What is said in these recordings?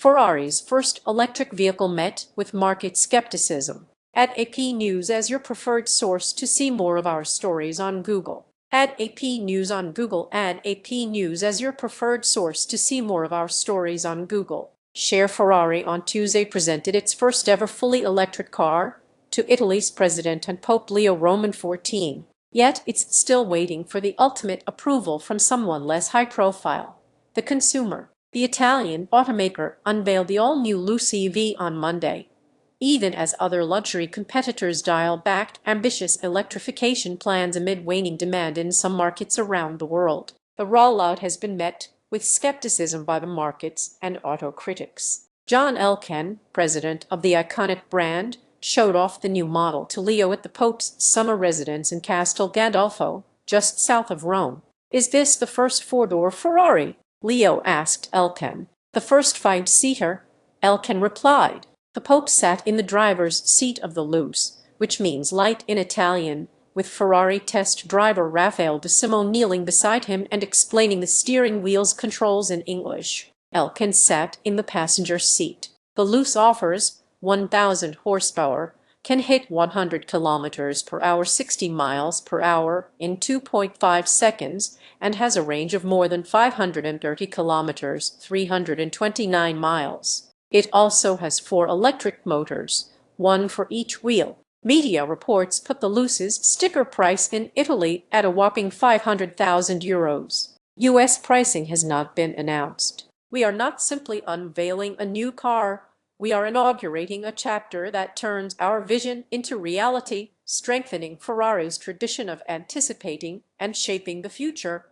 Ferrari's first electric vehicle met with market skepticism. Add AP News as your preferred source to see more of our stories on Google. Add AP News on Google. Add AP News as your preferred source to see more of our stories on Google. Share Ferrari on Tuesday presented its first ever fully electric car to Italy's President and Pope Leo XIV. Yet it's still waiting for the ultimate approval from someone less high profile, the consumer. The Italian automaker unveiled the all-new Luce EV on Monday, even as other luxury competitors dial back ambitious electrification plans amid waning demand in some markets around the world. The rollout has been met with skepticism by the markets and auto critics. John Elkann, president of the iconic brand, showed off the new model to Leo at the Pope's summer residence in Castel Gandolfo, just south of Rome. "Is this the first four-door Ferrari?" Leo asked Elkann. "The first five-seater," Elkann replied. The Pope sat in the driver's seat of the Luce, which means light in Italian, with Ferrari test driver Raffaele De Simone kneeling beside him and explaining the steering wheel's controls in English. Elkann sat in the passenger seat. The Luce offers 1,000 horsepower, can hit 100 kilometers per hour, 60 miles per hour in 2.5 seconds, and has a range of more than 530 kilometers, 329 miles. It also has 4 electric motors, one for each wheel. Media reports put the Luce's sticker price in Italy at a whopping €500,000. US pricing has not been announced. "We are not simply unveiling a new car. We are inaugurating a chapter that turns our vision into reality, strengthening Ferrari's tradition of anticipating and shaping the future,"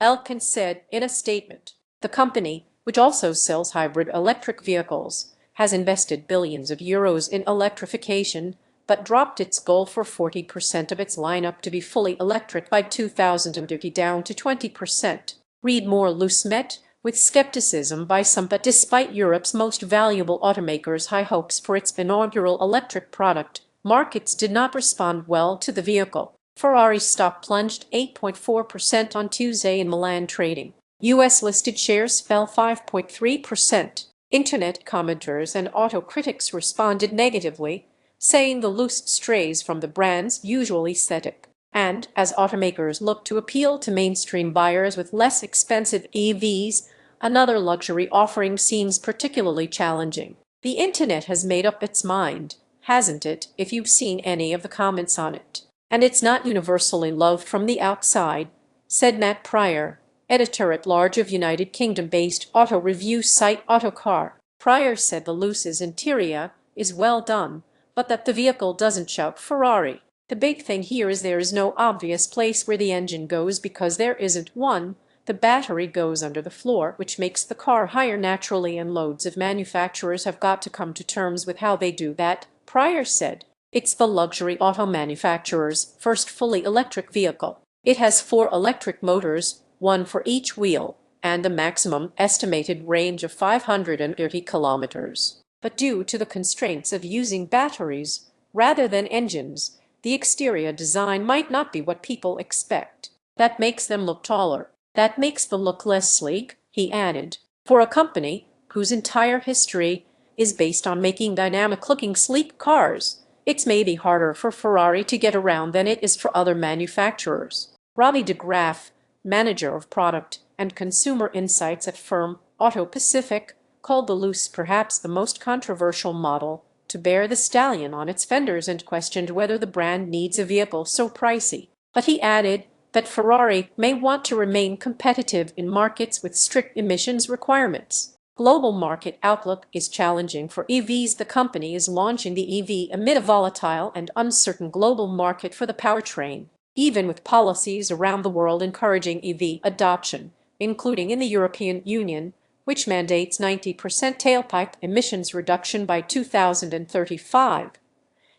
Elkann said in a statement. The company, which also sells hybrid electric vehicles, has invested billions of euros in electrification, but dropped its goal for 40% of its lineup to be fully electric by 2030 down to 20%. Read more. Luce met with skepticism by some, but despite Europe's most valuable automaker's high hopes for its inaugural electric product, markets did not respond well to the vehicle. Ferrari stock plunged 8.4% on Tuesday in Milan trading. US-listed shares fell 5.3%. Internet commenters and auto critics responded negatively, saying the Luce strays from the brand's usual aesthetic. And as automakers look to appeal to mainstream buyers with less expensive EVs, another luxury offering seems particularly challenging. The internet has made up its mind, hasn't it, if you've seen any of the comments on it? And it's not universally loved from the outside, said Matt Pryor, editor-at-large of United Kingdom-based auto review site Autocar. Pryor said the Luce's interior is well done, but that the vehicle doesn't shout Ferrari. "The big thing here is there is no obvious place where the engine goes because there isn't one. The battery goes under the floor, which makes the car higher naturally, and loads of manufacturers have got to come to terms with how they do that," Pryor said. It's the luxury auto manufacturer's first fully electric vehicle. It has 4 electric motors, one for each wheel, and a maximum estimated range of 530 kilometers. But due to the constraints of using batteries rather than engines, the exterior design might not be what people expect. That makes them look taller. That makes them look less sleek, he added. For a company whose entire history is based on making dynamic-looking sleek cars, it's maybe harder for Ferrari to get around than it is for other manufacturers. Robbie de Graaf, manager of product and consumer insights at firm Auto Pacific, called the Luce perhaps the most controversial model to bear the stallion on its fenders and questioned whether the brand needs a vehicle so pricey. But he added that Ferrari may want to remain competitive in markets with strict emissions requirements. Global market outlook is challenging for EVs. The company is launching the EV amid a volatile and uncertain global market for the powertrain, even with policies around the world encouraging EV adoption, including in the European Union, which mandates 90% tailpipe emissions reduction by 2035.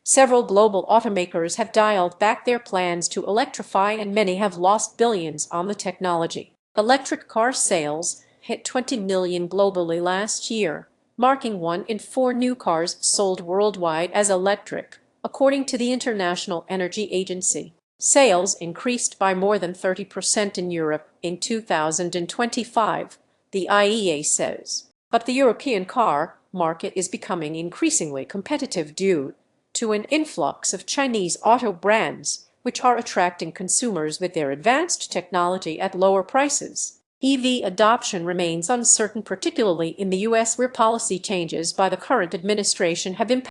Several global automakers have dialed back their plans to electrify, and many have lost billions on the technology. Electric car sales hit 20 million globally last year, marking 1 in 4 new cars sold worldwide as electric, according to the International Energy Agency. Sales increased by more than 30% in Europe in 2025, the IEA says. But the European car market is becoming increasingly competitive due to an influx of Chinese auto brands, which are attracting consumers with their advanced technology at lower prices. EV adoption remains uncertain, particularly in the US, where policy changes by the current administration have impacted